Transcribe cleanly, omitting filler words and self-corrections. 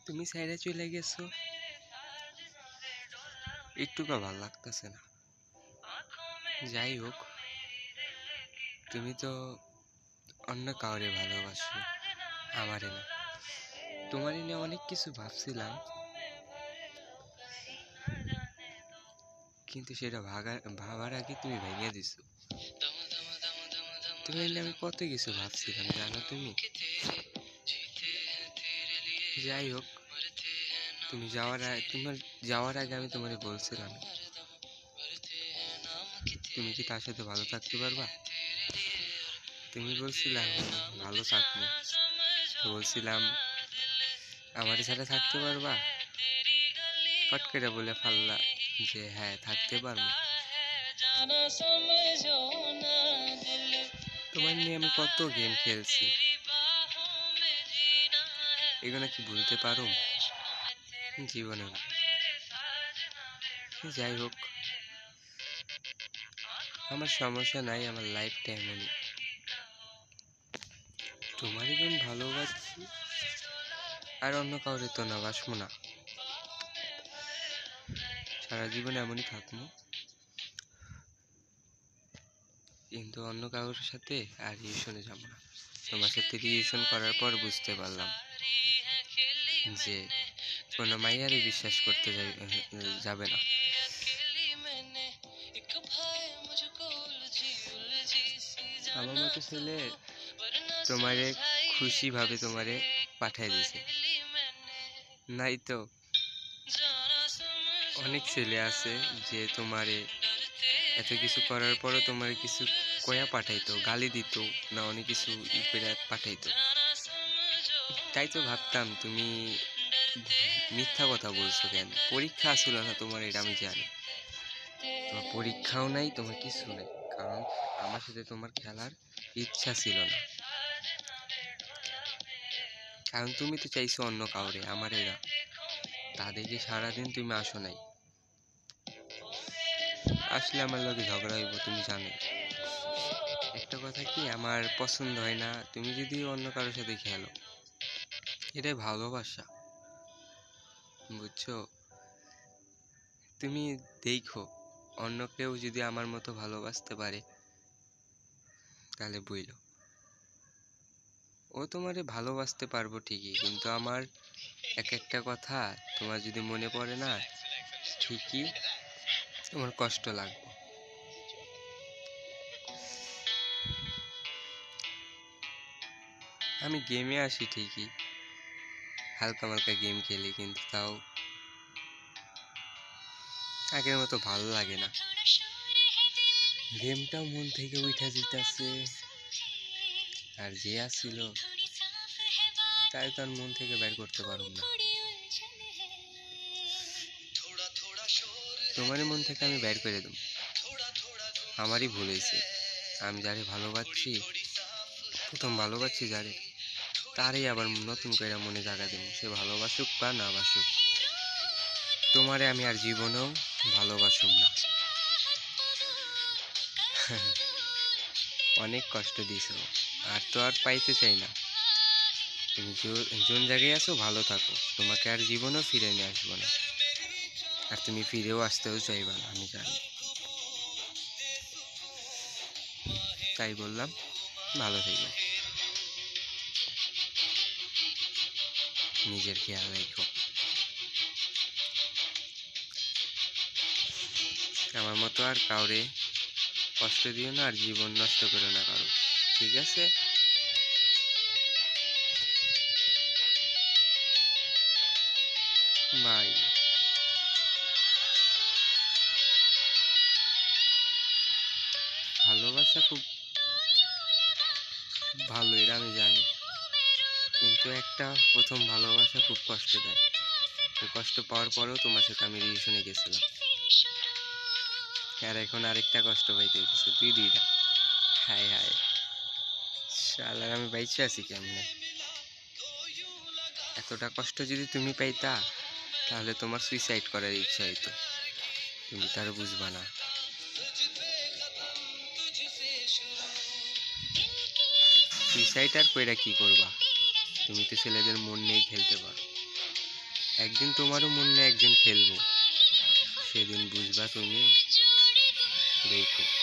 তুমি সাইডে চলে গেছো, একটুকু ভালো লাগতেছে না। যাই হোক, তুমি তো অন্য কাউরে ভালোবাসো, আমারে না। তোমারই নিয়ে অনেক কিছু ভাবছিলাম, কিন্তু সেটা ভাবার আগে তুমি ভেঙে দিছো। তুমি নিয়ে আমি কত কিছু ভাবছিলাম জানো তুমি। যাই হোক, তোমার যাওয়ার আগে আমি তোমারে বলছিলাম তুমি কি তার সাথে ভালো থাকতে পারবা। তুমি বলছিলাম ভালো থাকবো, তো বলছিলাম আমার সাথে থাকতে পারবা। ফট করে বলে ফাল্লা যে হ্যাঁ থাকতে পারবো। তোমার নিয়ে আমি কত গেম খেলছি, এগুলো কি ভুলতে পারো জীবনে না। যাই হোক, আমার সমস্যা নাই, আমার লাইফটা এমনই। তোমারই যেমন ভালোবাসি, আর অন্য কাউরে তো না বাসবো না। সারা জীবন এমনই থাকবো, কিন্তু অন্য কারোর সাথে আর রিলেশনে যাব না। তোমার সাথে রিলেশন করার পর বুঝতে পারলাম যে কোনো মাইয়ারে বিশ্বাস করতে যাবে না। আমার মতো ছেলে তোমারে খুশি ভাবে তোমারে পাঠাই দিছে, নাই তো অনেক ছেলে আছে যে তোমারে এত কিছু করার পরও তোমার কিছু কয়া পাঠাইতো, গালি দিত না, অনেক কিছু ই করে পাঠাইতো। তাই তো ভাবতাম তুমি মিথ্যা কথা বলছো কেন। পরীক্ষা ছিল না তোমার, এটা আমি জানি। তোমার পরীক্ষাও নাই, তোমার কিছু নাই, কারণ আমার সাথে তোমার খেলার ইচ্ছা ছিল না। কারণ তুমি তো চাইছো অন্য কাউরে, আমার এরা তাদেরকে সারাদিন তুমি আসো নাই। আসলে আমার লোকে ঝগড়া হইব, তুমি জানো। একটা কথা কি, আমার পছন্দ হয় না তুমি যদি অন্য কারোর সাথে খেলো, এটাই ভালোবাসা, বুঝছো। তুমি দেখো অন্য কেউ যদি আমার মতো ভালোবাসতে পারে, তাহলে বুঝলো ও তোমারে ভালোবাসতে পারবো ঠিকই, কিন্তু আমার এক একটা কথা তোমার যদি মনে পড়ে না, ঠিকই তোমার কষ্ট লাগবে। আমি গেমে আসি ঠিকই, হালকা মালকা গেম খেলি, কিন্তু তাও আগের মতো ভালো লাগে না। গেমটাও মন থেকে উঠা যেতেছে, আর যে আসছিল তাই তো আর মন থেকে বের করতে পারব না। তোমারই মন থেকে আমি বের করে দেব, আমারই ভুল হয়েছে। আমি যারে ভালোবাসছি, প্রথম ভালোবাসছি যারে, তারই আবার নতুন করে মনে জায়গা দেব, সে ভালোবাসুক বা না বাসুক। তোমারে আমি আর জীবনেও ভালোবাসুক না। অনেক কষ্ট দিছো, আর তো আর পাইতে চাই না। তুমি যোন জায়গায় আছো ভালো থাকো, তোমাকে আর জীবনেও ফিরে নিয়ে আসবো না, আর তুমি ফিরেও আসতেও চাইবা না, আমি জানি। তাই বললাম, ভালো থেকো, নিজের খেয়াল রেখো। আমার মতো আর কাউরে কষ্ট দিও না, আর জীবন নষ্ট করো না কারো, ঠিক আছে? বাই। ভালোবাসা খুব ভালো, এটা আমি জানি, কিন্তু একটা প্রথম ভালোবাসা খুব কষ্ট দেয়। ওই কষ্ট পাওয়ার পরেও তোমার সাথে আমি রিলেশনে গেছিলাম, আর এখন আরেকটা কষ্ট পাইতে হইতেছে, দুইটা। হায় হায়, শালার আমি বাইচে আছি কেমনে। এতটা কষ্ট যদি তুমি পাইতা, তাহলে তোমার সুইসাইড করার ইচ্ছা হইতো, তুমি তার বুঝবা না। সুইসাইড আর কইরা কি করবা, তুমি তো ছেলেদের মন নিয়ে খেলতে পারো। একদিন তোমারও মনে একজন খেলবো, সেদিন বুঝবা তুমি। দেখো।